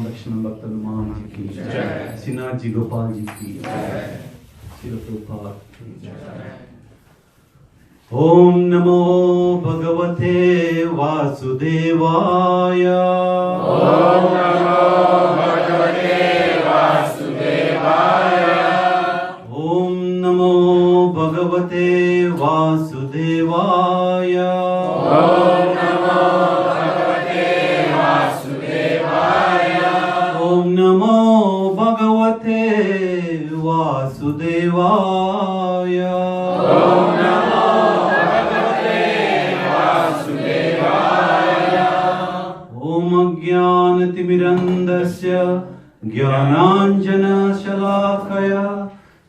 लक्ष्मण भक्त हनुमान जी की जय, श्रीनाथ जी गोपाल जी की जय, श्री प्रभुपाद की जय। ओम नमो भगवते वासुदेवाय। ओम नमो भगवते वासुदेवाय। ओम नमो भगवते वासुदेवाय। ओम नमो भगवते वासुदेवाय। ओम नमो भगवते वासुदेवाय। ओम नमो भगवते वासुदेवाय। ओम अज्ञानतिमिरन्धस्य ज्ञानाञ्जनशलाकया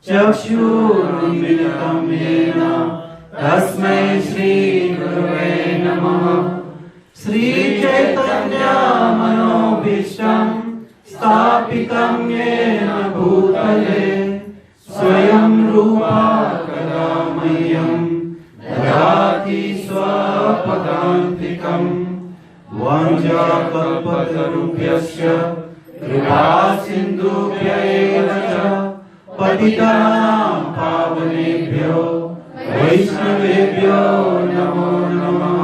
चक्षुरुन्मिलितं येन तस्मै श्रीगुरवे नमः। श्रीचैतन्यमनोभीष्टं स्थापितं येन भूतले स्वयं रूपा कदा मह्यं ददाति स्वपदान्तिकं। वाञ्छाकल्पतरुभ्यश्च कृपासिन्धुभ्य एव च पतितानां पावनेभ्यो वैष्णवेभ्यो नमो नमः।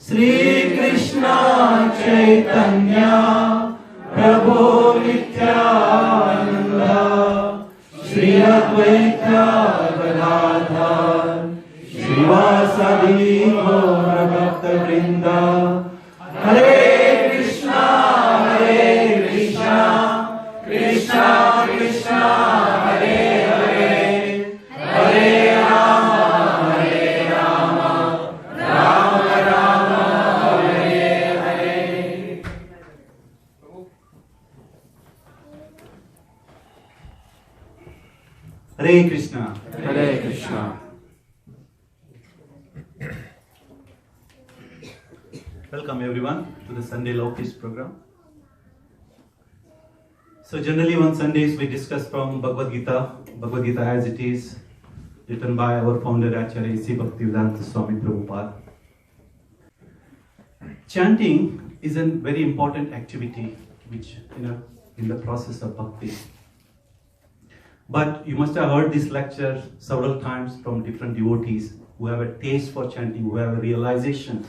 श्रीकृष्ण चैतन्य प्रभो नित्यानन्द श्री अद्वैत गदाधर श्रीवासादि गौरभक्तवृन्द। हरे कृष्णा कृष्णा कृष्णा हरे हरे, हरे राम राम राम हरे हरे। हरे कृष्णा। हरे Krishna. Welcome everyone to the Sunday Love Feast program. So generally on Sundays we discuss from Bhagavad Gita as it is, written by our founder Acharya A.C. Bhaktivedanta Swami Prabhupada. Chanting is a very important activity which, in the process of bhakti. But you must have heard this lecture several times from different devotees who have a taste for chanting, who have a realization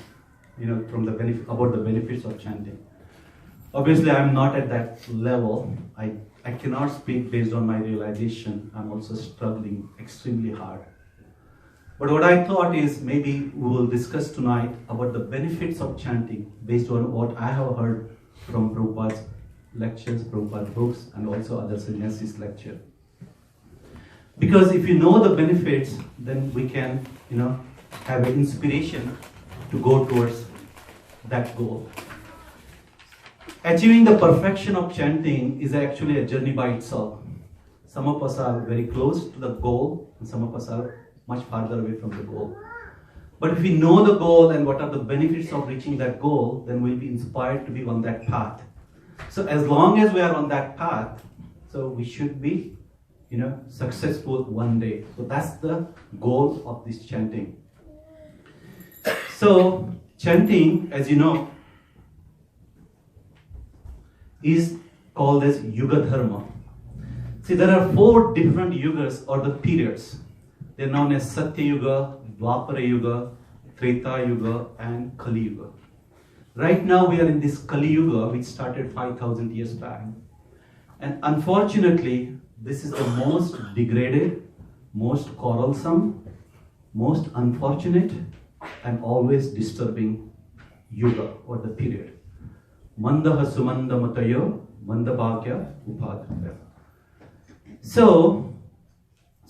from the about the benefits of chanting. Obviously, I am not at that level. I cannot speak based on my realization. I'm also struggling extremely hard. But what I thought is maybe we will discuss tonight about the benefits of chanting based on what I have heard from Prabhupada's lectures, Prabhupada's books, and also other sannyasis' lecture. Because if you know the benefits, then we can, have an inspiration to go towards that goal. Achieving the perfection of chanting is actually a journey by itself. Some of us are very close to the goal, and some of us are much farther away from the goal. But if we know the goal and what are the benefits of reaching that goal, then we'll be inspired to be on that path. So as long as we are on that path, so we should be, successful one day. So that's the goal of this chanting. So chanting, as you know, is called as Yuga Dharma. See, there are 4 different yugas or the periods. They're known as Satya Yuga, Dwapara Yuga, Treta Yuga, and Kali Yuga. Right now we are in this Kali Yuga, which started 5,000 years back. And unfortunately, this is the most degraded, most quarrelsome, most unfortunate, and always disturbing yuga or the period. Mandaha sumanda matayo, mandabhagya upadhaya. So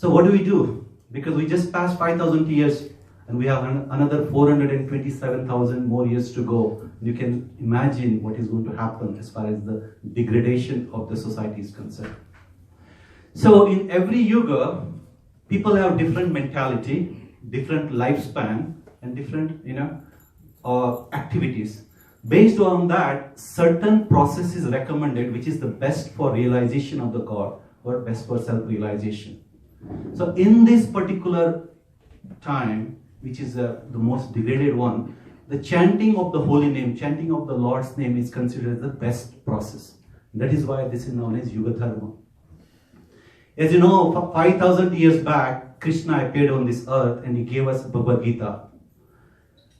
what do? Because we just passed 5,000 years and we have another 427,000 more years to go. You can imagine what is going to happen as far as the degradation of the society is concerned. So in every yuga, people have different mentality, different lifespan, and different activities. Based on that, certain process is recommended which is the best for realization of the God or best for self-realization. So in this particular time, which is the most degraded one, the chanting of the holy name, chanting of the Lord's name is considered the best process. That is why this is known as Yuga Dharma. As you know, 5,000 years back, Krishna appeared on this earth and he gave us Bhagavad Gita.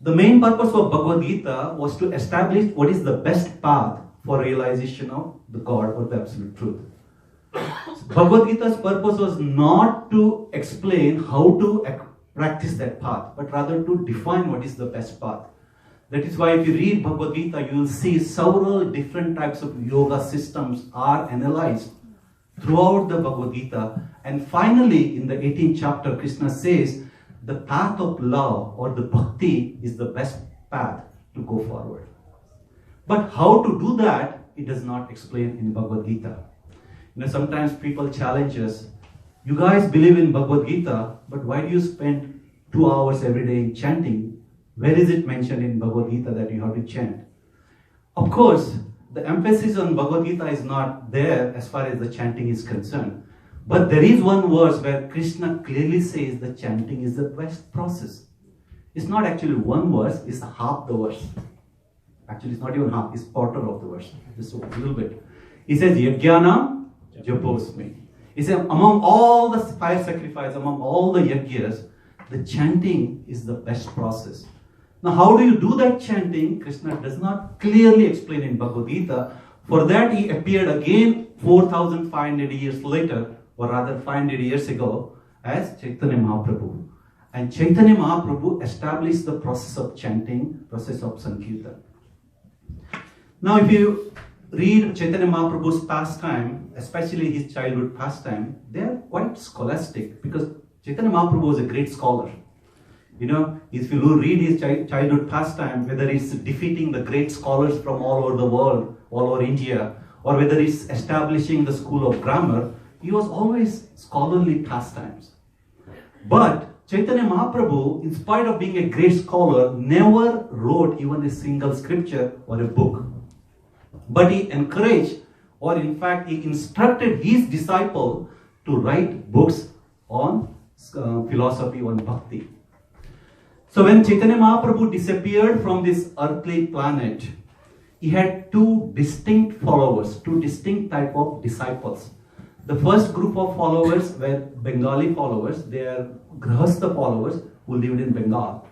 The main purpose of Bhagavad Gita was to establish what is the best path for realization of the God or the absolute truth. Bhagavad Gita's purpose was not to explain how to practice that path, but rather to define what is the best path. That is why if you read Bhagavad Gita, you will see several different types of yoga systems are analyzed throughout the Bhagavad Gita. And finally, in the 18th chapter, Krishna says, the path of love or the bhakti is the best path to go forward. But how to do that, it does not explain in Bhagavad Gita. Sometimes people challenge us, you guys believe in Bhagavad Gita, but why do you spend 2 hours every day in chanting? Where is it mentioned in Bhagavad Gita that you have to chant? Of course, the emphasis on Bhagavad Gita is not there as far as the chanting is concerned. But there is one verse where Krishna clearly says that chanting is the best process. It's not actually one verse, it's half the verse. Actually, it's not even half, it's quarter of the verse. Just a little bit. He says, Yajnanam Japosmi. He says, among all the fire sacrifice, among all the yajnas, the chanting is the best process. Now, how do you do that chanting? Krishna does not clearly explain in Bhagavad Gita. For that, he appeared again 4,500 years later, or rather 500 years ago, as Chaitanya Mahaprabhu. And Chaitanya Mahaprabhu established the process of chanting, process of Sankirtan. Now, if you read Chaitanya Mahaprabhu's pastime, especially his childhood pastime, they are quite scholastic because Chaitanya Mahaprabhu was a great scholar. If you read his childhood pastime, whether it's defeating the great scholars from all over the world, all over India, or whether it's establishing the school of grammar, he was always scholarly pastimes. But Chaitanya Mahaprabhu, in spite of being a great scholar, never wrote even a single scripture or a book. But he encouraged, or in fact, he instructed his disciple to write books on philosophy, on bhakti. So when Chaitanya Mahaprabhu disappeared from this earthly planet, he had two distinct followers, two distinct type of disciples. The first group of followers were Bengali followers. They are Grahastha followers who lived in Bengal.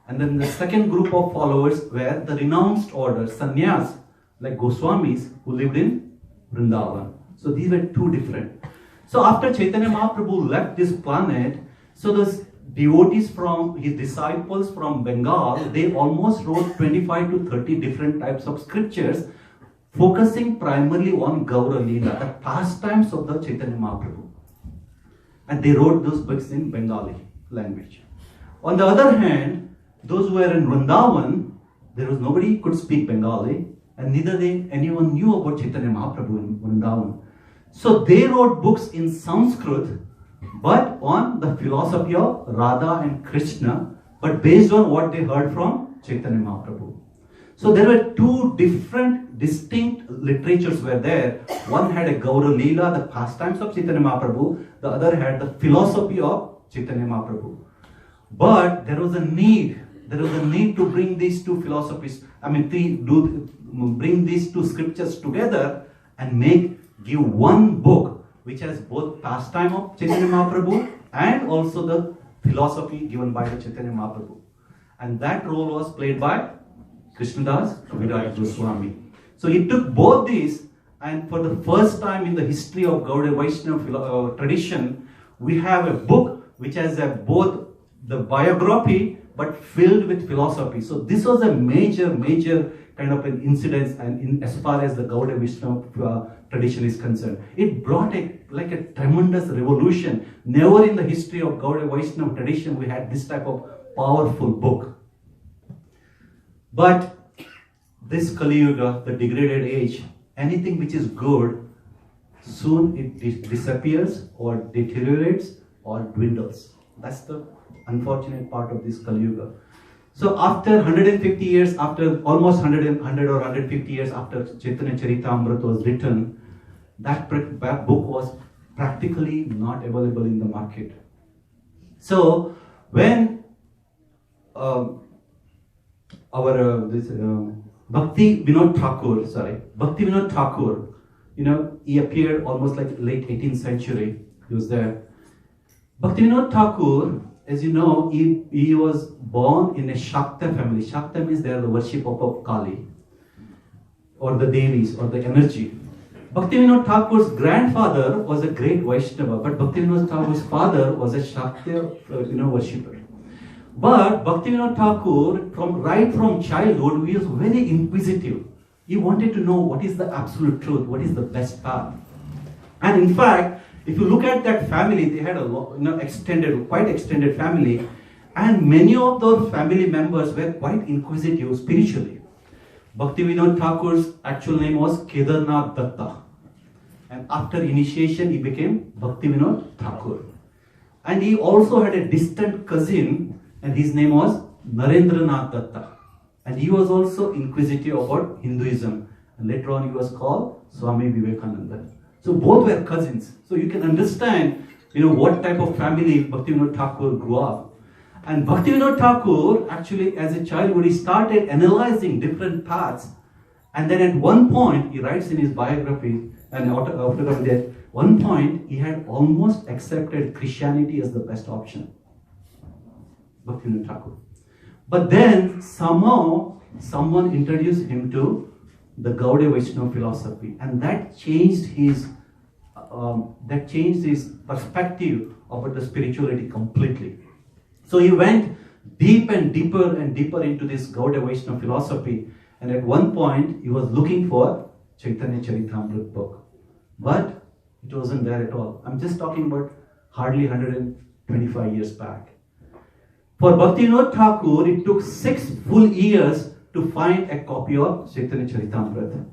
And then the second group of followers were the renounced order, sannyas, like Goswamis, who lived in Vrindavan. So these were two different. So after Chaitanya Mahaprabhu left this planet, so those devotees from his disciples from Bengal, they almost wrote 25 to 30 different types of scriptures, focusing primarily on Gaura Leela, the pastimes of the Chaitanya Mahaprabhu. And they wrote those books in Bengali language. On the other hand, those who were in Vrindavan, there was nobody who could speak Bengali, and neither anyone knew about Chaitanya Mahaprabhu in Vrindavan. So they wrote books in Sanskrit, but on the philosophy of Radha and Krishna, but based on what they heard from Chaitanya Mahaprabhu. So there were two different, distinct literatures were there. One had a Gaura Leela, the pastimes of Chaitanya Mahaprabhu. The other had the philosophy of Chaitanya Mahaprabhu. But there was a need to bring these two philosophies, bring these two scriptures together and give one book which has both pastime of Chaitanya Mahaprabhu and also the philosophy given by the Chaitanya Mahaprabhu. And that role was played by Krishnadas Kaviraj Goswami. So he took both these, and for the first time in the history of Gaudiya Vaishnava tradition, we have a book which has both the biography but filled with philosophy. So this was a major kind of an incident, and as far as the Gaudiya Vaishnava tradition is concerned. It brought a tremendous revolution. Never in the history of Gaudiya Vaishnava tradition we had this type of powerful book. But this Kali Yuga, the degraded age, anything which is good, soon it disappears or deteriorates or dwindles. That's the unfortunate part of this Kali Yuga. So after 150 years, after almost 100 or 150 years after Chaitanya Charitamrita was written, that book was practically not available in the market. So when Bhakti Vinod Thakur, he appeared almost like late 18th century. He was there. Bhaktivinoda Thakur, as you know, he was born in a Shakta family. Shakta means they are the worship of Kali, or the Devis, or the energy. Bhaktivinoda Thakur's grandfather was a great Vaishnava, but Bhaktivinoda Thakur's father was a Shakta worshipper. But Bhaktivinoda Thakur, right from childhood, he was very inquisitive. He wanted to know what is the absolute truth, what is the best path. And in fact, if you look at that family, they had a quite extended family, and many of those family members were quite inquisitive spiritually. Bhaktivinoda Thakur's actual name was Kedarnath Datta, and after initiation he became Bhaktivinoda Thakur. And he also had a distant cousin, and his name was Narendranath Datta, and he was also inquisitive about Hinduism, and later on he was called Swami Vivekananda. So both were cousins. So you can understand, what type of family Bhaktivinoda Thakur grew up. And Bhaktivinoda Thakur, actually, as a child, he started analyzing different paths. And then at one point, he writes in his biography and autobiography that at one point, he had almost accepted Christianity as the best option. Bhaktivinoda Thakur. But then, somehow, someone introduced him to the Gaudiya Vaishnava philosophy, and that changed his perspective about the spirituality completely. So he went deep and deeper into this Gaudiya Vaishnava philosophy, and at one point he was looking for Chaitanya Charitamrita book, but it wasn't there at all. I'm just talking about hardly 125 years back. For Bhaktivinoda Thakur, it took 6 full years to find a copy of Chaitanya Charitamrita.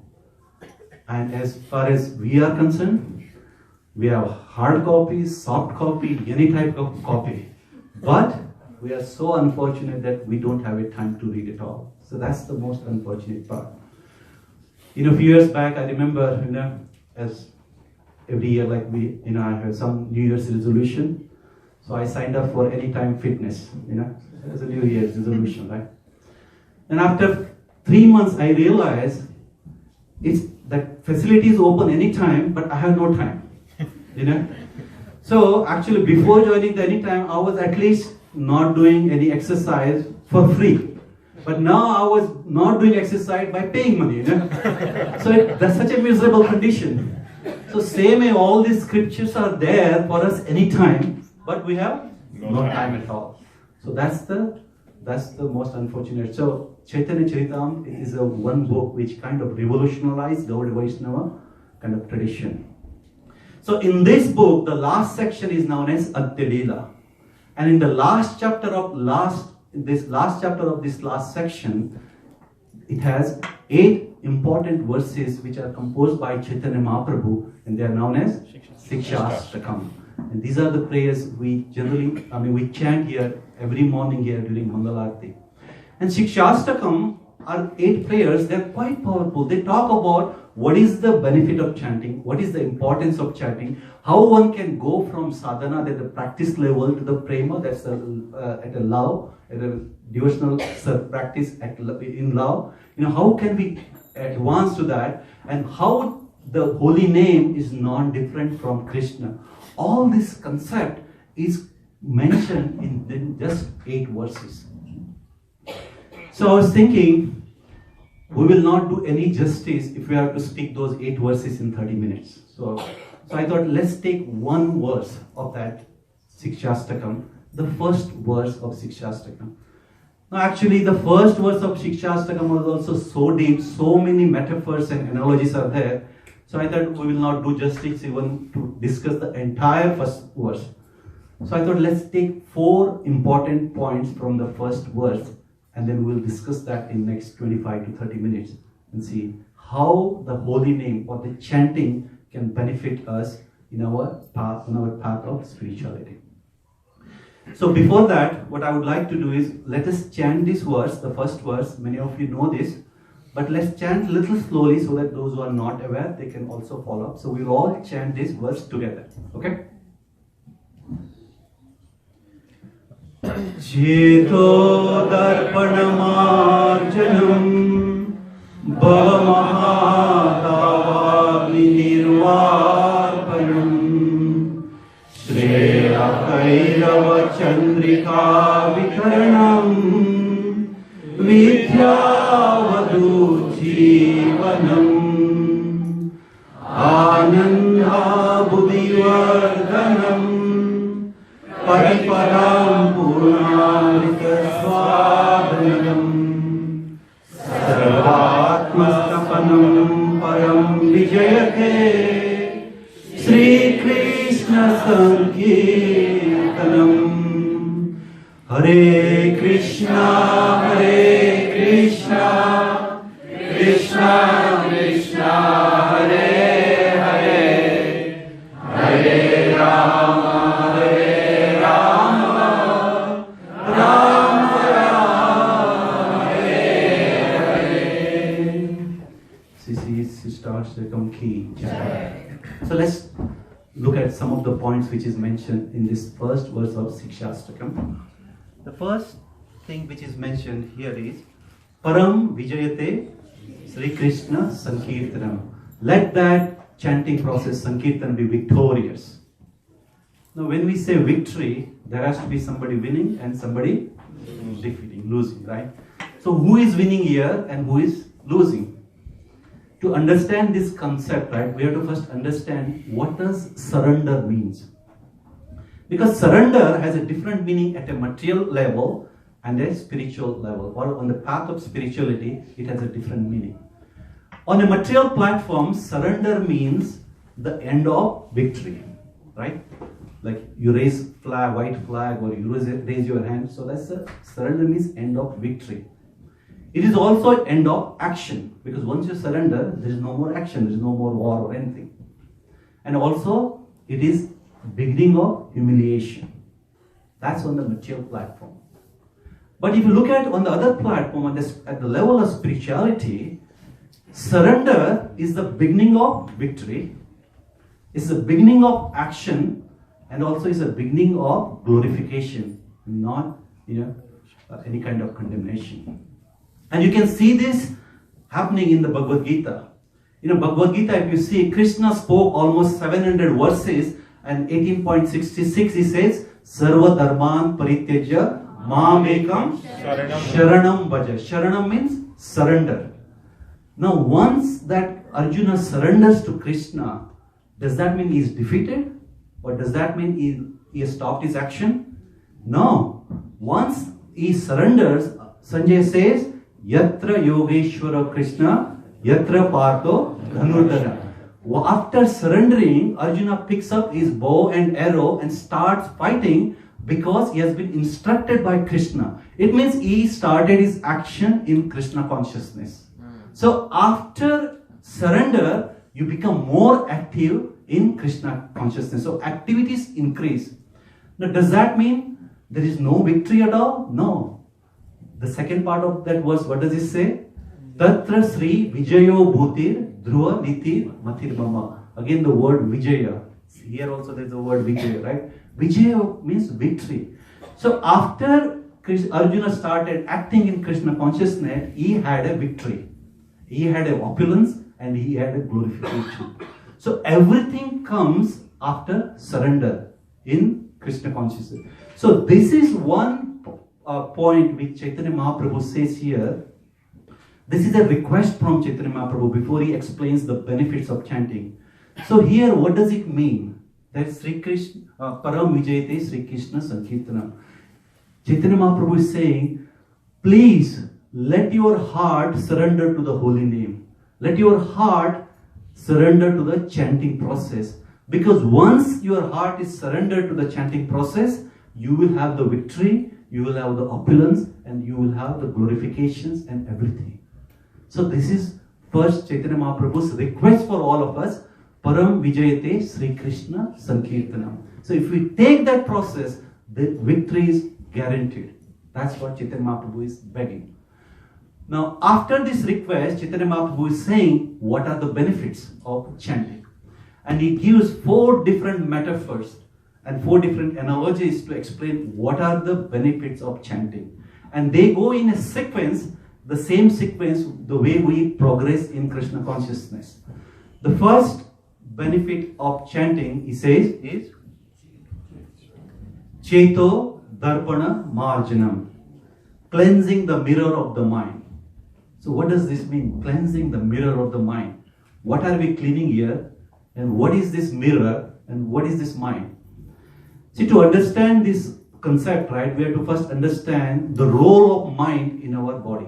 And as far as we are concerned, we have hard copies, soft copy, any type of copy. But we are so unfortunate that we don't have a time to read it all. So that's the most unfortunate part. A few years back, I remember, as every year, like I have some New Year's resolution. So I signed up for Anytime Fitness, as a New Year's resolution, right? And after 3 months, I realized that facility is open anytime, but I have no time, So actually, before joining the Anytime, I was at least not doing any exercise for free. But now I was not doing exercise by paying money, So that's such a miserable condition. So same way, all these scriptures are there for us anytime, but we have no time at all. So that's the most unfortunate. So Chaitanya Charitamrita is a one book which kind of revolutionized Gaudiya Vaishnava kind of tradition. So in this book, the last section is known as Adya Leela. And in the last chapter of this last section, it has 8 important verses which are composed by Chaitanya Mahaprabhu, and they are known as Shikshastakam. And these are the prayers we chant here every morning here during Mangalarti. And Shikshastakam are 8 prayers. They're quite powerful. They talk about what is the benefit of chanting, what is the importance of chanting, how one can go from sadhana, at the practice level, to the prema, that's at a love, at a devotional practice in love. How can we advance to that, and how the holy name is non-different from Krishna. All this concept is mentioned in just 8 verses. So I was thinking, we will not do any justice if we have to speak those 8 verses in 30 minutes. So I thought, let's take one verse of that Shikshastakam, the first verse of Shikshastakam. Now actually the first verse of Shikshastakam was also so deep, so many metaphors and analogies are there. So I thought we will not do justice even to discuss the entire first verse. So I thought, let's take 4 important points from the first verse, and then we will discuss that in next 25 to 30 minutes and see how the holy name or the chanting can benefit us in our path of spirituality. So before that, what I would like to do is, let us chant this verse, the first verse. Many of you know this, but let's chant a little slowly so that those who are not aware, they can also follow up. So we will all chant this verse together, okay? Cheto darpanamarjanam bhavamahadavagni श्रेयकैरवचन्द्रिका वितरणम् विद्यावधूजीवनम् आनन्दाबुधिवर्धनम् परिपरां पूर्णामृतस्वादनम् सर्वात्मस्तपनं परं विजयते श्रीकृष्ण संकीर्तनम् हरे Krishna Krishna Krishna Hare Hare Hare Ram Ram Ram Hare Hare. She starts to come key. So let's look at some of the points which is mentioned in this first verse of Shikshastakam. The first thing which is mentioned here is Param Vijayate Sri Krishna Sankirtanam. Let that chanting process Sankirtan be victorious. Now when we say victory, there has to be somebody winning and somebody defeating, losing, right? So who is winning here and who is losing? To understand this concept, right, we have to first understand what does surrender means. Because surrender has a different meaning at a material level and a spiritual level. Or on the path of spirituality, it has a different meaning. On a material platform, surrender means the end of victory, right? Like you raise flag, white flag, or you raise your hand. So that's a surrender means end of victory. It is also end of action, because once you surrender, there is no more action, there is no more war or anything. And also, it is beginning of humiliation. That's on the material platform. But if you look at on the other platform, at the level of spirituality, surrender is the beginning of victory, it's the beginning of action, and also is the beginning of glorification, not any kind of condemnation. And you can see this happening in the Bhagavad Gita. In Bhagavad Gita, if you see, Krishna spoke almost 700 verses, and 18.66 he says, Sarva Dharman Parityaja Mam Ekam Sharanam Bhaja. Sharanam means surrender. Now once that Arjuna surrenders to Krishna, does that mean he is defeated? Or does that mean he has stopped his action? No. Once he surrenders, Sanjay says, Yatra Yogeshwara Krishna, Yatra Partho Dhanurdhara. After surrendering, Arjuna picks up his bow and arrow and starts fighting because he has been instructed by Krishna. It means he started his action in Krishna consciousness. So after surrender, you become more active in Krishna consciousness. So activities increase. Now does that mean there is no victory at all? No. The second part of that verse, what does it say? Tatra Sri Vijayo Bhutir Dhruva Niti Mathir Mama. Again the word Vijaya. Here also there is the word Vijaya, right? Vijaya means victory. So after Arjuna started acting in Krishna consciousness, he had a victory. He had an opulence and he had a glorification. So everything comes after surrender in Krishna consciousness. So this is one point which Chaitanya Mahaprabhu says here. This is a request from Chaitanya Mahaprabhu before he explains the benefits of chanting. So here, what does it mean? That Sri Krishna, Param Vijayate Sri Krishna Sankirtanam. Chaitanya Mahaprabhu is saying, please let your heart surrender to the holy name. Let your heart surrender to the chanting process. Because once your heart is surrendered to the chanting process, you will have the victory, you will have the opulence, and you will have the glorifications and everything. So this is first Chaitanya Mahaprabhu's request for all of us, Param Vijayate Sri Krishna Sankirtanam. So if we take that process, the victory is guaranteed. That's what Chaitanya Mahaprabhu is begging. Now after this request, Chaitanya Mahaprabhu is saying what are the benefits of chanting. And he gives 4 different metaphors and 4 different analogies to explain what are the benefits of chanting. And they go in a sequence, the same sequence, the way we progress in Krishna consciousness. The first benefit of chanting, he says, is Cheto Darpana Marjanam, cleansing the mirror of the mind. So what does this mean? Cleansing the mirror of the mind. What are we cleaning here? And what is this mirror? And what is this mind? See, to understand this concept, right, we have to first understand the role of mind in our body.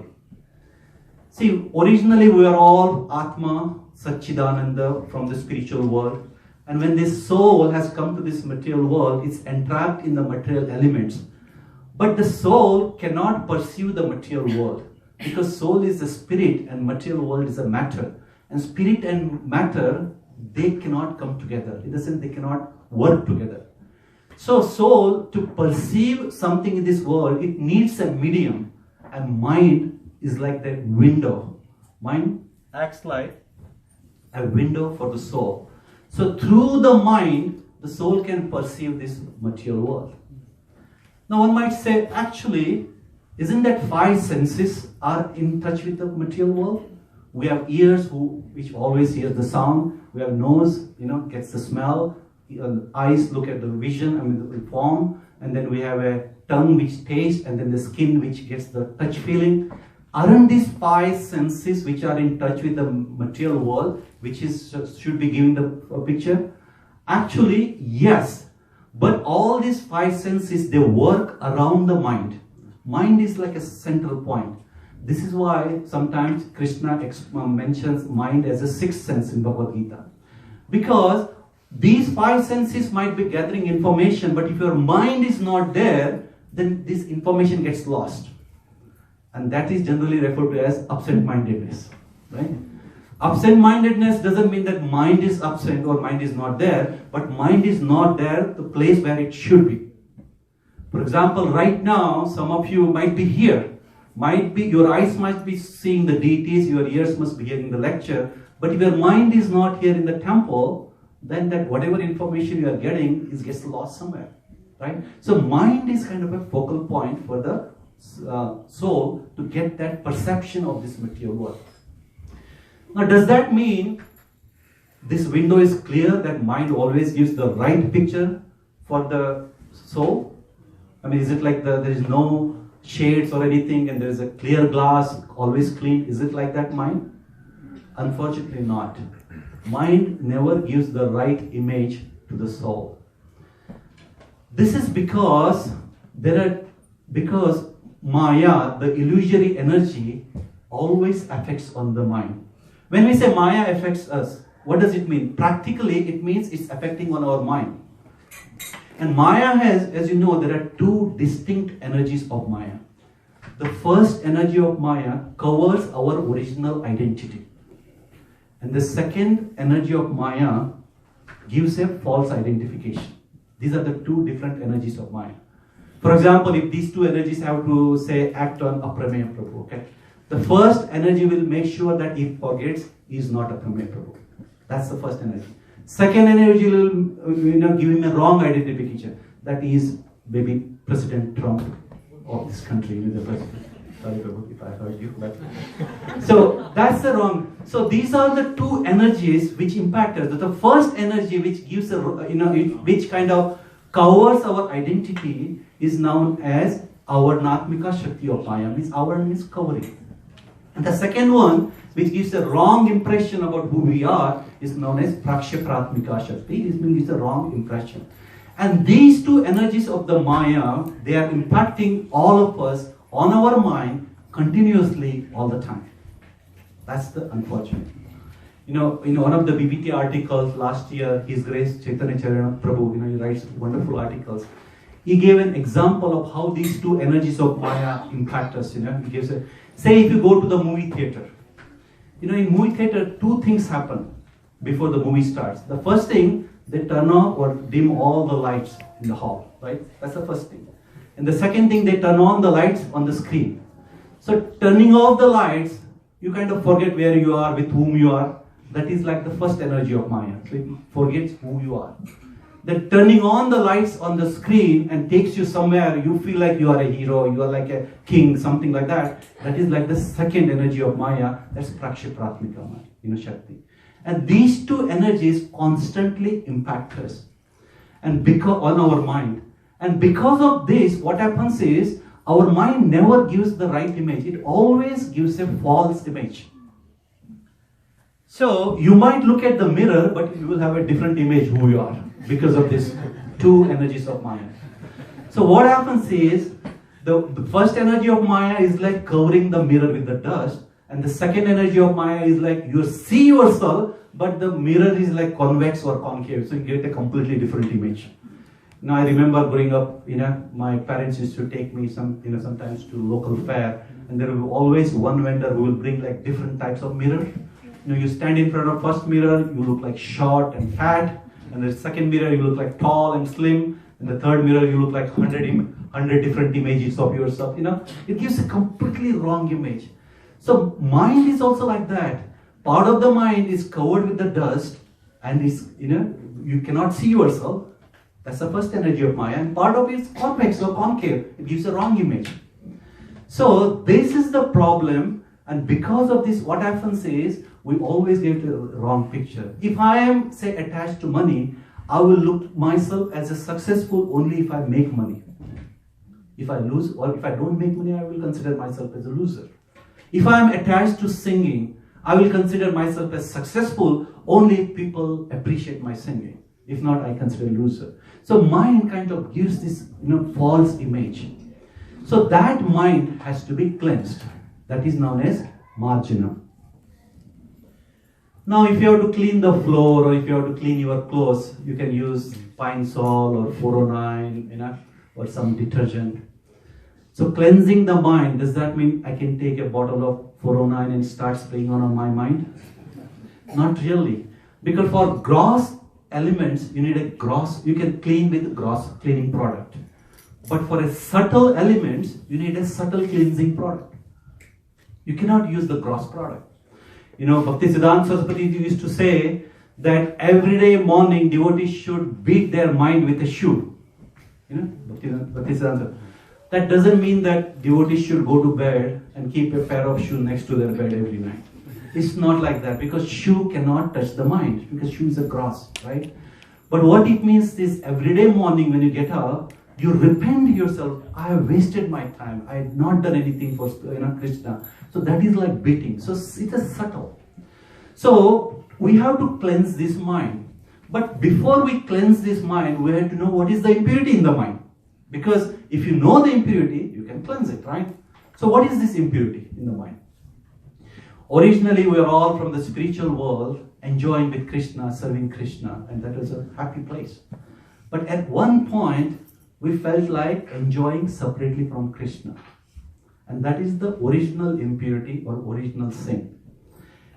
See, originally we are all Atma, Satchidananda from the spiritual world. And when this soul has come to this material world, it's entrapped in the material elements. But the soul cannot perceive the material world, because soul is the spirit and material world is a matter. And spirit and matter, they cannot come together. In the sense, they cannot work together. So soul, to perceive something in this world, it needs a medium. And mind is like that window. Mind acts like a window for the soul. So through the mind, the soul can perceive this material world. Now one might say, actually, isn't that five senses are in touch with the material world? We have ears which always hear the sound. We have nose, gets the smell. Eyes look at the vision, the form. And then we have a tongue which tastes, and then the skin which gets the touch feeling. Aren't these five senses which are in touch with the material world, which should be giving the picture? Actually, yes. But all these five senses, they work around the mind. Mind is like a central point. This is why sometimes Krishna mentions mind as a sixth sense in Bhagavad Gita. Because these five senses might be gathering information, but if your mind is not there, then this information gets lost. And that is generally referred to as absent-mindedness. Right? Absent-mindedness doesn't mean that mind is absent or mind is not there, but mind is not there, the place where it should be. For example, right now, some of you might be here. Your eyes might be seeing the deities, your ears must be hearing the lecture, but if your mind is not here in the temple, then that whatever information you are getting gets lost somewhere. Right? So mind is kind of a focal point for the soul to get that perception of this material world. Now, does that mean this window is clear, that mind always gives the right picture for the soul? Is it like there is no shades or anything and there is a clear glass, always clean? Is it like that, mind? Unfortunately not. Mind never gives the right image to the soul. This is because Maya, the illusory energy, always affects on the mind. When we say Maya affects us, what does it mean? Practically, it means it's affecting on our mind. And Maya has, as you know, there are two distinct energies of Maya. The first energy of Maya covers our original identity. And the second energy of Maya gives a false identification. These are the two different energies of Maya. For example, if these two energies have to say act on Aprameya Prabhu, okay? The first energy will make sure that he forgets he is not Aprameya Prabhu. That's the first energy. Second energy will give him a wrong identification, that he is maybe President Trump of this country. The president. Sorry Prabhu if I heard you, but so that's the wrong. So these are the two energies which impact us. The first energy which gives which kind of covers our identity is known as our Natmika Shakti of Maya, means our means covering. And the second one, which gives a wrong impression about who we are, is known as Prakshapratmika Shakti. This means it's a wrong impression. And these two energies of the Maya, they are impacting all of us on our mind continuously all the time. That's the unfortunate. In one of the BBT articles last year, His Grace Chaitanya Charana Prabhu, he writes wonderful articles. He gave an example of how these two energies of Maya impact us. He gives say if you go to the movie theater, in movie theater, two things happen before the movie starts. The first thing, they turn off or dim all the lights in the hall, right? That's the first thing. And the second thing, they turn on the lights on the screen. So turning off the lights, you kind of forget where you are, with whom you are. That is like the first energy of Maya. So it forgets who you are. Then turning on the lights on the screen and takes you somewhere, you feel like you are a hero, you are like a king, something like that. That is like the second energy of Maya. That's Prakshapratmika Shakti. And these two energies constantly impact us and because on our mind. And because of this, what happens is our mind never gives the right image. It always gives a false image. So you might look at the mirror, but you will have a different image who you are because of these two energies of Maya. So what happens is the first energy of Maya is like covering the mirror with the dust, and the second energy of Maya is like you see yourself, but the mirror is like convex or concave, so you get a completely different image. Now I remember growing up, my parents used to take me sometimes to local fair, and there will be always one vendor who will bring like different types of mirror. You stand in front of first mirror, you look like short and fat, and the second mirror you look like tall and slim, and the third mirror you look like 100 different images of yourself. It gives a completely wrong image. So mind is also like that. Part of the mind is covered with the dust, and is you cannot see yourself. That's the first energy of Maya, and part of it is convex or concave. It gives a wrong image. So this is the problem, and because of this, what happens is we always get a wrong picture. If I am, say, attached to money, I will look myself as a successful only if I make money. If I lose or if I don't make money, I will consider myself as a loser. If I am attached to singing, I will consider myself as successful only if people appreciate my singing. If not, I consider a loser. So mind kind of gives this false image. So that mind has to be cleansed. That is known as marjanam. Now if you have to clean the floor or if you have to clean your clothes, you can use pine sol or 409, or some detergent. So cleansing the mind, does that mean I can take a bottle of 409 and start spraying on my mind? Not really. Because for gross elements, you can clean with gross cleaning product. But for a subtle elements, you need a subtle cleansing product. You cannot use the gross product. Bhaktisiddhanta Saraswati used to say that every day morning devotees should beat their mind with a shoe. Bhaktisiddhanta. That doesn't mean that devotees should go to bed and keep a pair of shoes next to their bed every night. It's not like that, because shoe cannot touch the mind, because shoe is a gross, right? But what it means is every day morning when you get up, you repent yourself. I have wasted my time. I have not done anything for Krishna. So that is like beating. So it's a subtle. So we have to cleanse this mind. But before we cleanse this mind, we have to know what is the impurity in the mind. Because if you know the impurity, you can cleanse it, right? So what is this impurity in the mind? Originally, we are all from the spiritual world, enjoying with Krishna, serving Krishna, and that was a happy place. But at one point, we felt like enjoying separately from Krishna. And that is the original impurity or original sin.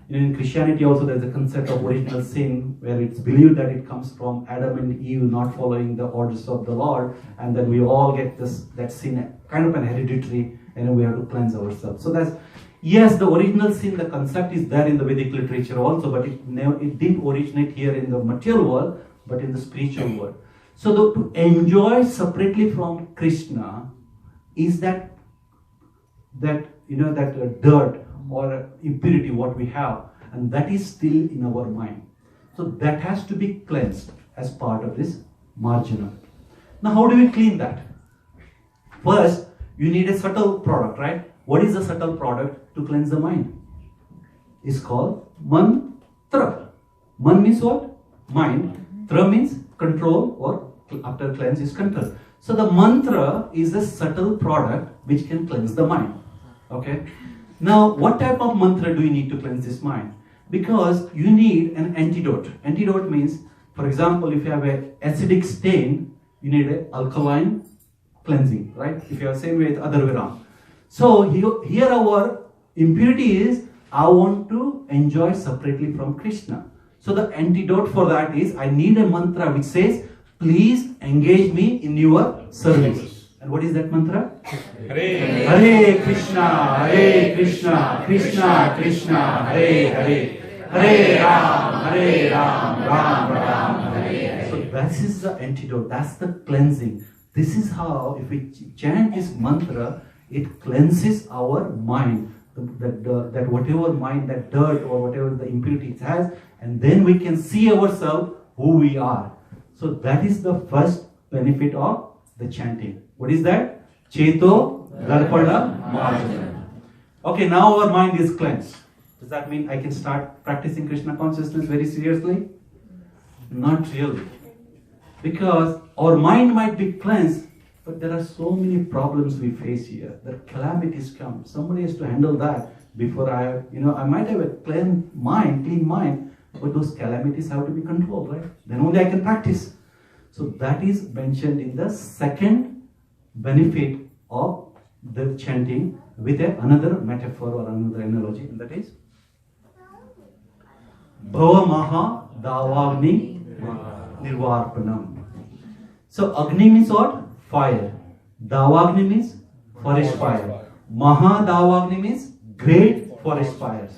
In Christianity also there is a concept of original sin, where it's believed that it comes from Adam and Eve not following the orders of the Lord, and then we all get that sin, kind of an hereditary, and we have to cleanse ourselves. So that's, yes, the original sin, the concept is there in the Vedic literature also, but it didn't originate here in the material world, but in the spiritual world. So to enjoy separately from Krishna is that dirt or impurity what we have, and that is still in our mind. So that has to be cleansed as part of this marjana. Now how do we clean that? First, you need a subtle product, right? What is the subtle product to cleanse the mind? It's called mantra. Man means what? Mind. Tra means control, or after cleanse is control. So the mantra is a subtle product which can cleanse the mind. Okay. Now, what type of mantra do you need to cleanse this mind? Because you need an antidote. Antidote means, for example, if you have an acidic stain, you need an alkaline cleansing, right? If you have same way, other way around. So here our impurity is, I want to enjoy separately from Krishna. So the antidote for that is, I need a mantra which says, please engage me in your service. And what is that mantra? Hare Hare Krishna, Krishna Krishna, Hare Hare, Hare Ram, Ram Ram, Hare. So that is the antidote, that's the cleansing. This is how, if we chant this mantra, it cleanses our mind. that whatever mind, that dirt or whatever the impurity it has, and then we can see ourselves who we are. So that is the first benefit of the chanting. What is that? Cheto Darpana Marjana. Okay, now our mind is cleansed. Does that mean I can start practicing Krishna consciousness very seriously? Not really. Because our mind might be cleansed, but there are so many problems we face here. The calamities come. Somebody has to handle that before I might have a clean mind, but those calamities have to be controlled, right? Then only I can practice. So that is mentioned in the second benefit of the chanting with another metaphor or another analogy, and that is Bhava Maha Davagni Nirvarpanam. So Agni means what? Fire. Davagni means forest fire. Maha Davagni means great forest fires.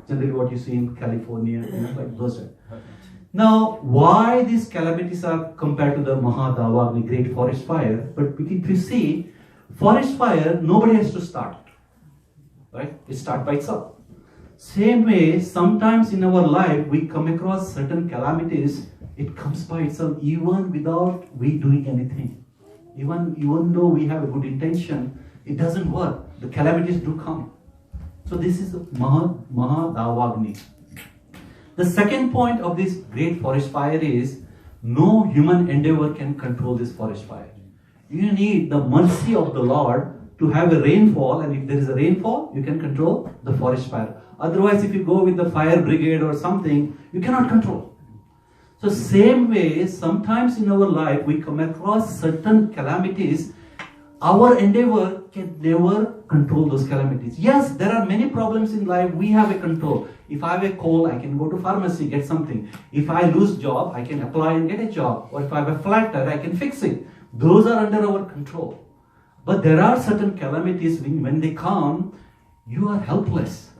Generally what you see in California, like those. Now, why these calamities are compared to the Maha Davagni, great forest fire? But if you see, forest fire, nobody has to start. Right? It starts by itself. Same way, sometimes in our life, we come across certain calamities. It comes by itself even without we doing anything. Even though we have a good intention, it doesn't work. The calamities do come. So this is the Maha Davagni. The second point of this great forest fire is no human endeavor can control this forest fire. You need the mercy of the Lord to have a rainfall, and if there is a rainfall, you can control the forest fire. Otherwise, if you go with the fire brigade or something, you cannot control. So same way, sometimes in our life, we come across certain calamities. Our endeavor can never control those calamities. Yes, there are many problems in life. We have a control. If I have a cold, I can go to pharmacy, get something. If I lose job, I can apply and get a job. Or if I have a flat tire, I can fix it. Those are under our control. But there are certain calamities when they come, you are helpless.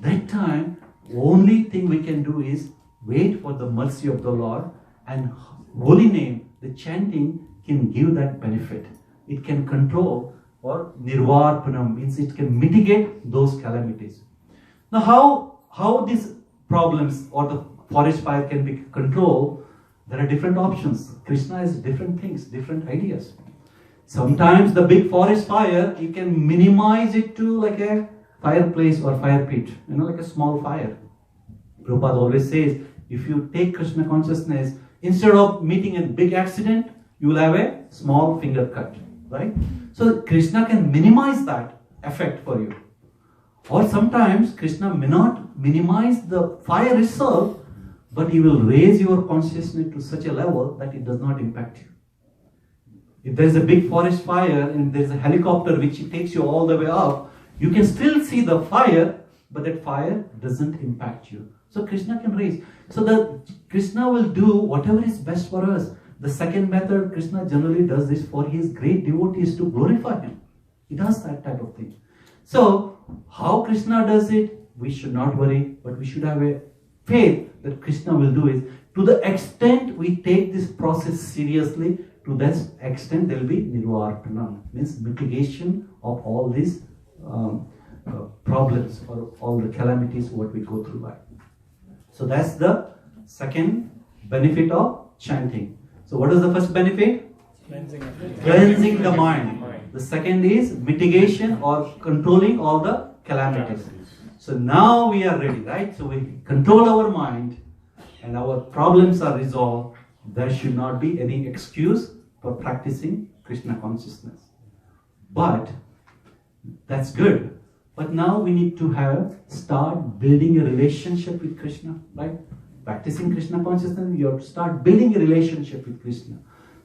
That time, only thing we can do is wait for the mercy of the Lord, and holy name, the chanting can give that benefit. It can control, or nirvarpanam means it can mitigate those calamities. Now how these problems or the forest fire can be controlled, there are different options. Krishna has different things, different ideas. Sometimes the big forest fire, you can minimize it to like a fireplace or fire pit, like a small fire. Prabhupada always says, if you take Krishna consciousness, instead of meeting a big accident, you will have a small finger cut, right? So Krishna can minimize that effect for you. Or sometimes Krishna may not minimize the fire itself, but he will raise your consciousness to such a level that it does not impact you. If there is a big forest fire and there is a helicopter which takes you all the way up, you can still see the fire, but that fire doesn't impact you. So Krishna can raise. So the Krishna will do whatever is best for us. The second method, Krishna generally does this for his great devotees to glorify him. He does that type of thing. So how Krishna does it, we should not worry, but we should have a faith that Krishna will do it. To the extent we take this process seriously, to that extent there will be nirvarpanam, means mitigation of all these problems or all the calamities what we go through life. So that's the second benefit of chanting. So what is the first benefit? Cleansing the mind. The second is mitigation or controlling all the calamities. So now we are ready, right? So we control our mind and our problems are resolved. There should not be any excuse for practicing Krishna consciousness. But that's good. But now we need to start building a relationship with Krishna, right? Practicing Krishna consciousness, you have to start building a relationship with Krishna.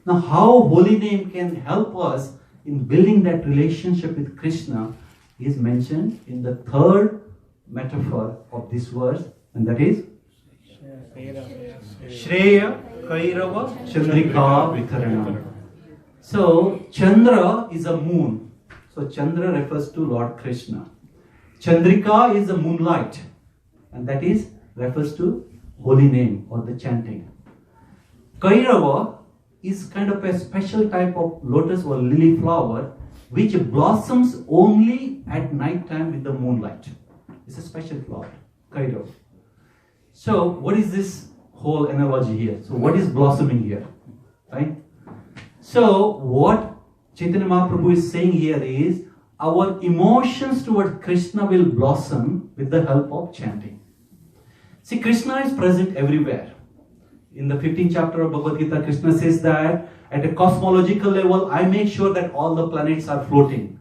Now, how holy name can help us in building that relationship with Krishna is mentioned in the third metaphor of this verse, and that is Shreya Kairava Chandrika Vitharana. So, Chandra is a moon. So, Chandra refers to Lord Krishna. Chandrika is the moonlight, and that is refers to holy name or the chanting. Kairava is kind of a special type of lotus or lily flower which blossoms only at night time with the moonlight. It's a special flower, Kairav. So what is this whole analogy here? So what is blossoming here? Right? So what Chaitanya Mahaprabhu is saying here is our emotions toward Krishna will blossom with the help of chanting. See, Krishna is present everywhere. In the 15th chapter of Bhagavad Gita, Krishna says that at a cosmological level, I make sure that all the planets are floating.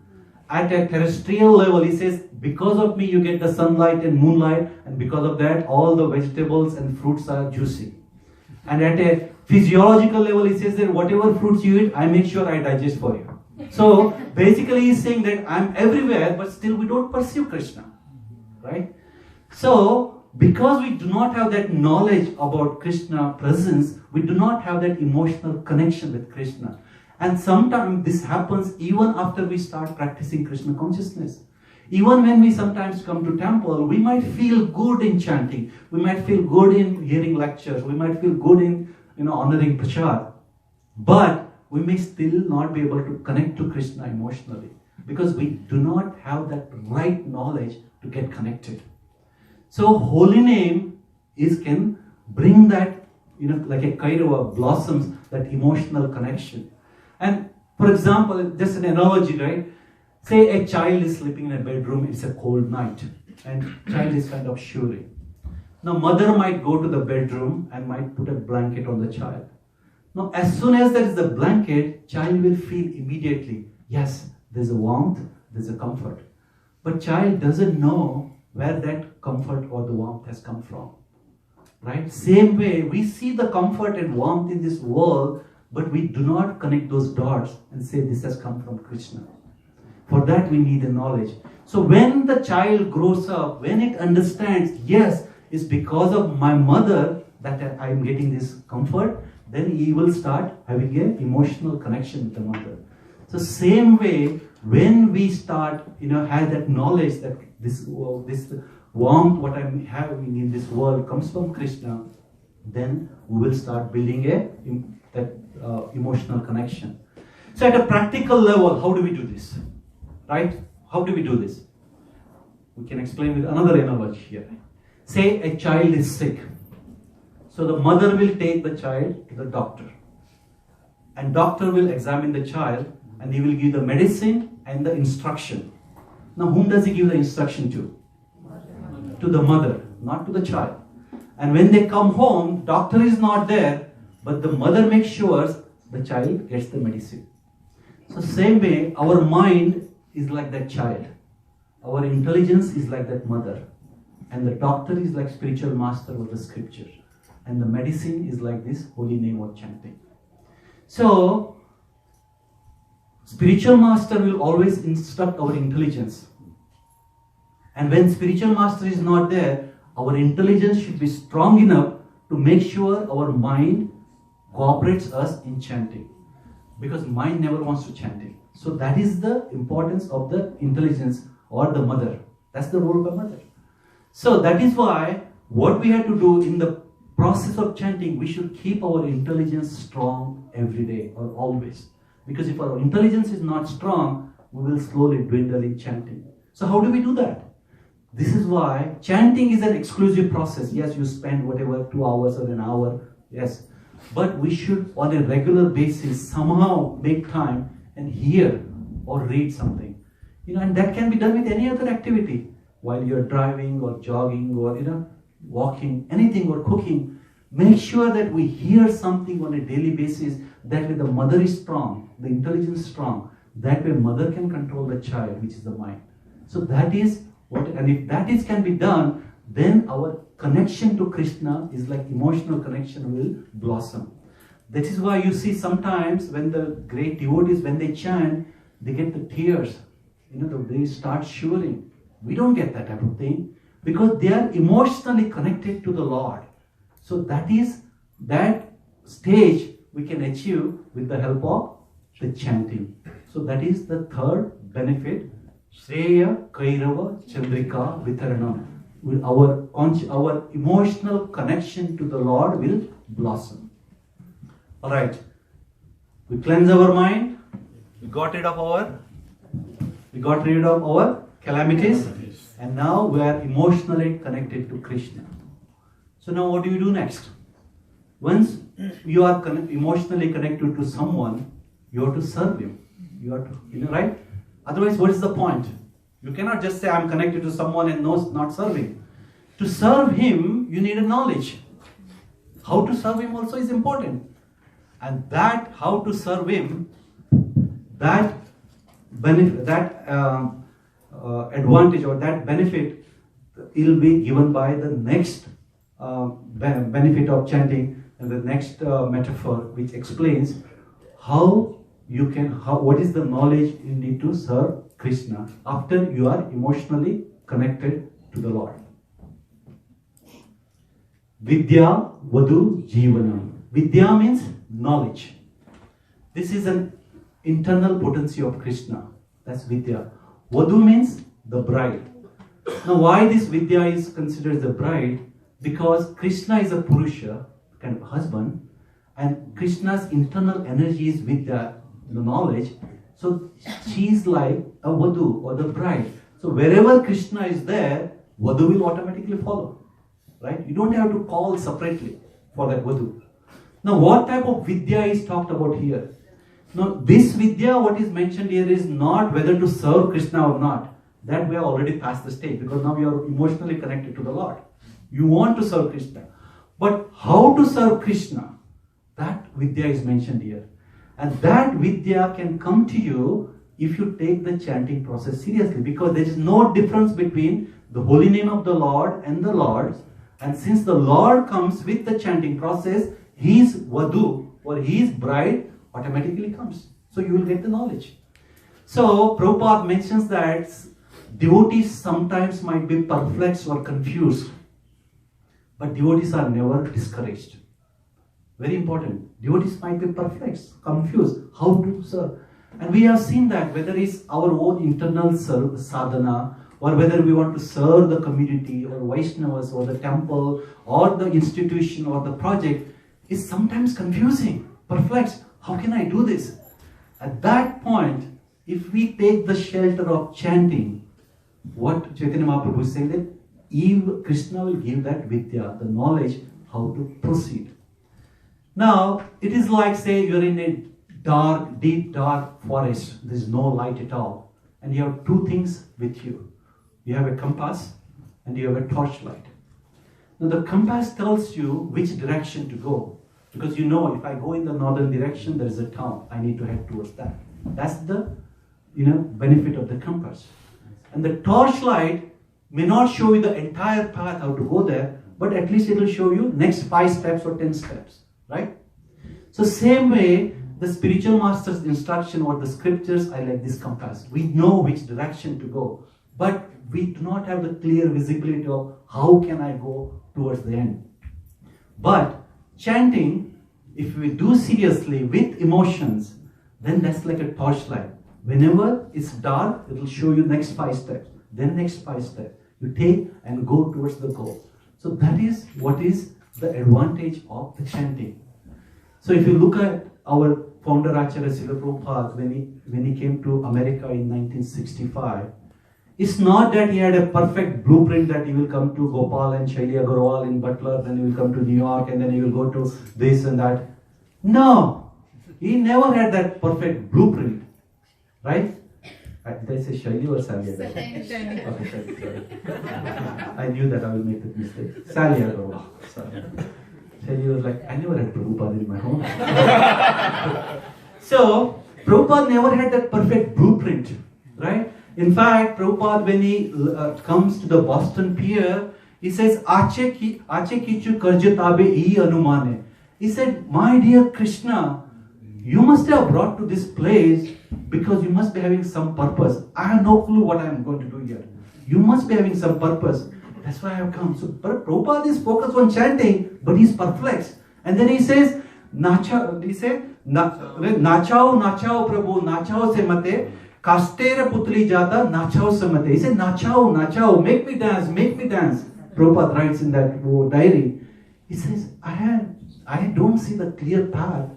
At a terrestrial level, he says, because of me, you get the sunlight and moonlight, and because of that, all the vegetables and fruits are juicy. And at a physiological level, he says that whatever fruits you eat, I make sure I digest for you. So basically, he's saying that I'm everywhere, but still we don't pursue Krishna. Right? So, because we do not have that knowledge about Krishna presence, we do not have that emotional connection with Krishna. And sometimes this happens even after we start practicing Krishna consciousness. Even when we sometimes come to temple, we might feel good in chanting. We might feel good in hearing lectures. We might feel good in honoring prasad. But we may still not be able to connect to Krishna emotionally because we do not have that right knowledge to get connected. So holy name can bring that, like a kairava blossoms, that emotional connection. And for example, just an analogy, right? Say a child is sleeping in a bedroom, it's a cold night, and child is kind of shivering. Now mother might go to the bedroom and might put a blanket on the child. Now as soon as there is a blanket, child will feel immediately, yes, there's a warmth, there's a comfort. But child doesn't know where that comfort or the warmth has come from. Right? Same way, we see the comfort and warmth in this world, but we do not connect those dots and say this has come from Krishna. For that we need a knowledge. So when the child grows up, when it understands, yes, it's because of my mother that I am getting this comfort, then he will start having an emotional connection with the mother. So same way, when we start, have that knowledge that this warmth, what I'm having in this world comes from Krishna, then we will start building that emotional connection. So at a practical level, how do we do this? Right? How do we do this? We can explain with another analogy here. Say a child is sick. So the mother will take the child to the doctor. And doctor will examine the child and he will give the medicine and the instruction. Now whom does he give the instruction to? To the mother, not to the child. And when they come home, doctor is not there, but the mother makes sure the child gets the medicine. So same way, our mind is like that child. Our intelligence is like that mother. And the doctor is like spiritual master of the scripture. And the medicine is like this holy name or chanting. So, spiritual master will always instruct our intelligence. And when spiritual master is not there, our intelligence should be strong enough to make sure our mind cooperates us in chanting. Because mind never wants to chanting. So that is the importance of the intelligence or the mother. That's the role of a mother. So that is why what we have to do in the process of chanting, we should keep our intelligence strong every day or always. Because if our intelligence is not strong, we will slowly dwindle in chanting. So how do we do that? This is why chanting is an exclusive process. Yes, you spend whatever 2 hours or an hour. Yes. But we should on a regular basis somehow make time and hear or read something. And that can be done with any other activity. While you're driving or jogging or walking, anything, or cooking, make sure that we hear something on a daily basis. That way the mother is strong, the intelligence is strong. That way mother can control the child, which is the mind. So that is what, and if that can be done, then our connection to Krishna is like emotional connection will blossom. That is why you see sometimes when the great devotees, when they chant, they get the tears. They start shivering. We don't get that type of thing because they are emotionally connected to the Lord. So that stage we can achieve with the help of the chanting. So that is the third benefit. Shreya Kairava Chandrika Vitaranam. Our emotional connection to the Lord will blossom. Alright. We cleanse our mind. We got rid of our We got rid of our calamities, and now we are emotionally connected to Krishna. So now what do you do next? Once you are emotionally connected to someone, you have to serve him. You have to, right? Otherwise, what is the point? You cannot just say, I'm connected to someone and not serving. To serve him, you need a knowledge. How to serve him also is important. And that, how to serve him, that benefit, that advantage or that benefit will be given by the next benefit of chanting and the next metaphor, which explains how you can, what is the knowledge you need to serve Krishna after you are emotionally connected to the Lord. Vidya Vadu Jivanam. Vidya means knowledge. This is an internal potency of Krishna. That's Vidya. Vadu means the bride. Now why this Vidya is considered the bride? Because Krishna is a Purusha, kind of husband, and Krishna's internal energy is Vidya, the knowledge. So she is like a Vadu or the bride. So wherever Krishna is there, Vadu will automatically follow. Right? You don't have to call separately for that Vadu. Now what type of Vidya is talked about here? Now this Vidya, what is mentioned here is not whether to serve Krishna or not. That we have already passed the stage, because now you are emotionally connected to the Lord. You want to serve Krishna. But how to serve Krishna? That Vidya is mentioned here. And that Vidya can come to you if you take the chanting process seriously, because there is no difference between the holy name of the Lord and the Lord's. And since the Lord comes with the chanting process, his Vadu or his bride automatically comes. So you will get the knowledge. So Prabhupada mentions that devotees sometimes might be perplexed or confused, but devotees are never discouraged. Very important. Devotees might be perplexed, confused, how to serve. And we have seen that whether it's our own internal sadhana, or whether we want to serve the community or Vaishnavas or the temple or the institution or the project, is sometimes confusing, perplexed. How can I do this? At that point, if we take the shelter of chanting, what Chaitanya Mahaprabhu is saying, that Krishna will give that Vidya, the knowledge how to proceed. Now, it is like, say, you're in a dark, deep, dark forest. There's no light at all. And you have two things with you. You have a compass and you have a torchlight. Now, the compass tells you which direction to go. Because you know, if I go in the northern direction, there is a town. I need to head towards that. That's the benefit of the compass. And the torchlight may not show you the entire path how to go there, but at least it will show you next 5 steps or 10 steps. Right? So same way, the spiritual master's instruction or the scriptures are like this compass. We know which direction to go, but we do not have the clear visibility of how can I go towards the end. But chanting, if we do seriously with emotions, then that's like a torchlight. Whenever it's dark, it will show you next 5 steps, then next 5 steps. You take and go towards the goal. So that is what is the advantage of the chanting. So if you look at our founder Acharya Srila Prabhupada, when he came to America in 1965, it's not that he had a perfect blueprint that he will come to Gopal and Shaili Agarwal in Butler, then he will come to New York, and then he will go to this and that. No, he never had that perfect blueprint, right? Did I say Shaili or Sally Agarwal? Okay, sorry. I knew that I will make that mistake. Sally Agarwal. Sorry. Shaili was like, I never had Prabhupada in my home. So, Prabhupada never had that perfect blueprint, right? In fact, Prabhupada, when he comes to the Boston Pier, he says, Ache kichu karjatabe I anumane. He said, my dear Krishna, you must have brought to this place because you must be having some purpose. I have no clue what I am going to do here. You must be having some purpose. That's why I have come. So Prabhupada is focused on chanting, but he's perplexed. And then he says, nachao Prabhu, nachao se mate, kastera putli jata, nachao se mate. He said, nachao, make me dance. Prabhupada writes in that diary. He says, I don't see the clear path,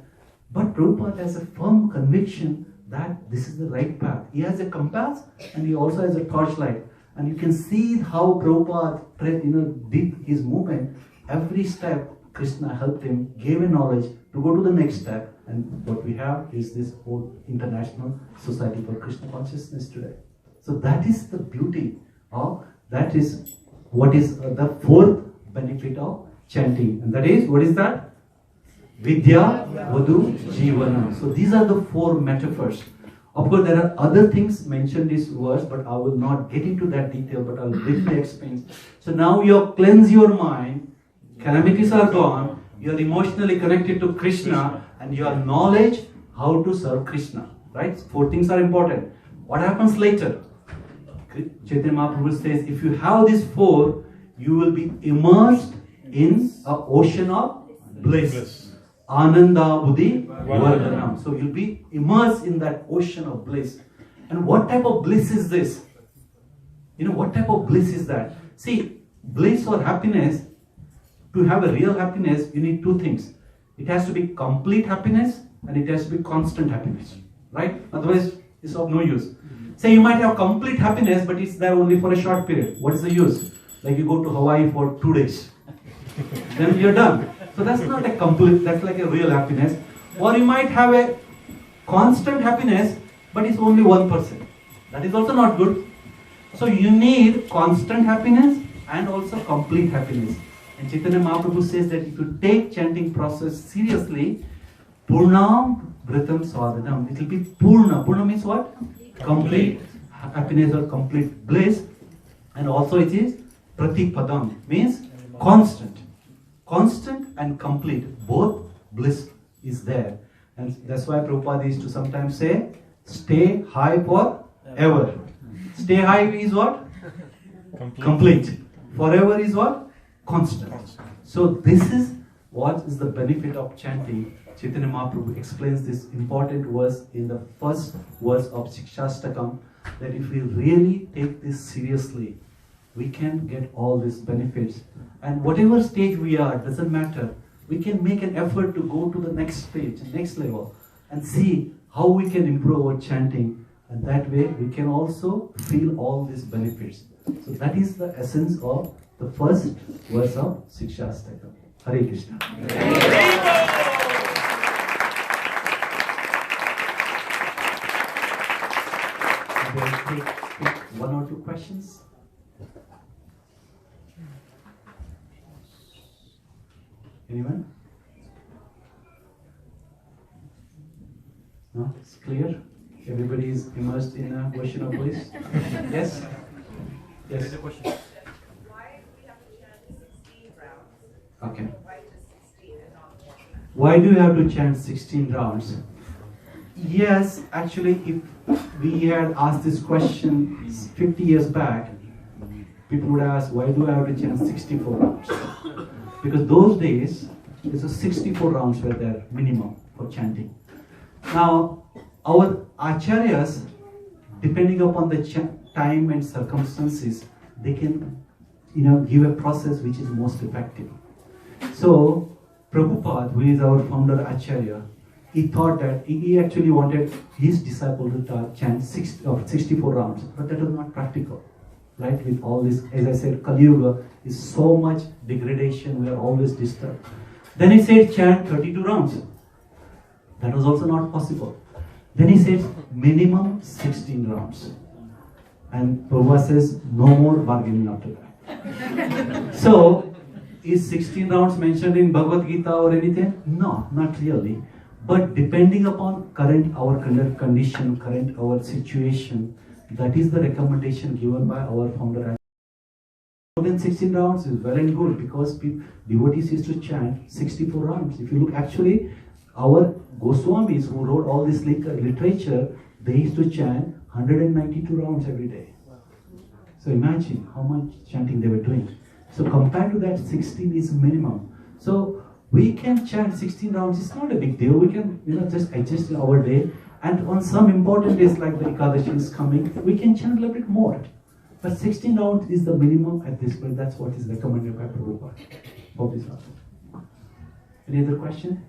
but Prabhupada has a firm conviction that this is the right path. He has a compass and he also has a torchlight. And you can see how Prabhupada did his movement. Every step, Krishna helped him, gave a knowledge to go to the next step. And what we have is this whole International Society for Krishna Consciousness today. So that is the beauty of, that is what is the fourth benefit of chanting. And that is, what is that? Vidya, Vadu, Jivanam. So these are the four metaphors. Of course, there are other things mentioned in this verse, but I will not get into that detail, but I'll briefly explain. So now you have cleansed your mind, calamities are gone, you are emotionally connected to Krishna, and you have knowledge how to serve Krishna. Right? Four things are important. What happens later? Chaitanya Mahaprabhu says, if you have these four, you will be immersed in an ocean of bliss. Ananda Buddhi Vardhanam. So you'll be immersed in that ocean of bliss. And what type of bliss is this? What type of bliss is that? See, bliss or happiness, to have a real happiness, you need two things. It has to be complete happiness and it has to be constant happiness. Right? Otherwise, it's of no use. Say you might have complete happiness, but it's there only for a short period. What is the use? Like you go to Hawaii for 2 days. Then you're done. So that's not a complete, that's like a real happiness. Or you might have a constant happiness, but it's only 1%. That is also not good. So you need constant happiness and also complete happiness. And Chaitanya Mahaprabhu says that if you take chanting process seriously, Purnam Vritam Swadhanam, it will be Purna. Purna means what? Complete happiness or complete bliss. And also it is Pratipadam, means constant. Constant and complete, both bliss is there. And that's why Prabhupada used to sometimes say, stay high forever. Stay high is what? Complete. Forever is what? Constant. So this is what is the benefit of chanting. Chaitanya Mahaprabhu explains this important verse in the first verse of Shikshastakam, that if we really take this seriously, we can get all these benefits. And whatever stage we are, doesn't matter. We can make an effort to go to the next stage, next level, and see how we can improve our chanting. And that way we can also feel all these benefits. So that is the essence of the first verse of Shikshastakam. Hare Krishna. We'll take one or two questions. Anyone? No? It's clear? Everybody is immersed in a ocean of bliss? Yes? Yes? There is a question. Why do we have to chant 16 rounds? Okay. Why just 16 and not more? Why do you have to chant 16 rounds? Yes, actually, if we had asked this question 50 years back, people would ask, why do I have to chant 64 rounds? Because those days, it's a 64 rounds were there minimum for chanting. Now, our acharyas, depending upon the time and circumstances, they can, give a process which is most effective. So, Prabhupada, who is our founder acharya, he thought that he actually wanted his disciple to chant 64 rounds, but that was not practical. Right, with all this, as I said, Kali Yuga is so much degradation, we are always disturbed. Then he said, chant 32 rounds. That was also not possible. Then he said, minimum 16 rounds. And Prabhupada says, no more bargaining after that. So, is 16 rounds mentioned in Bhagavad Gita or anything? No, not really. But depending upon our current condition, our situation, that is the recommendation given by our founder. More than 16 rounds is well and good, because devotees used to chant 64 rounds. If you look, actually, our Goswamis who wrote all this literature, they used to chant 192 rounds every day. So imagine how much chanting they were doing. So compared to that, 16 is minimum. So we can chant 16 rounds. It's not a big deal. We can, just adjust our day. And on some important days like the Ekadashi is coming, we can chant a little bit more. But 16 rounds is the minimum at this point. That's what is recommended by Prabhupada. Hope this answers. Any other question?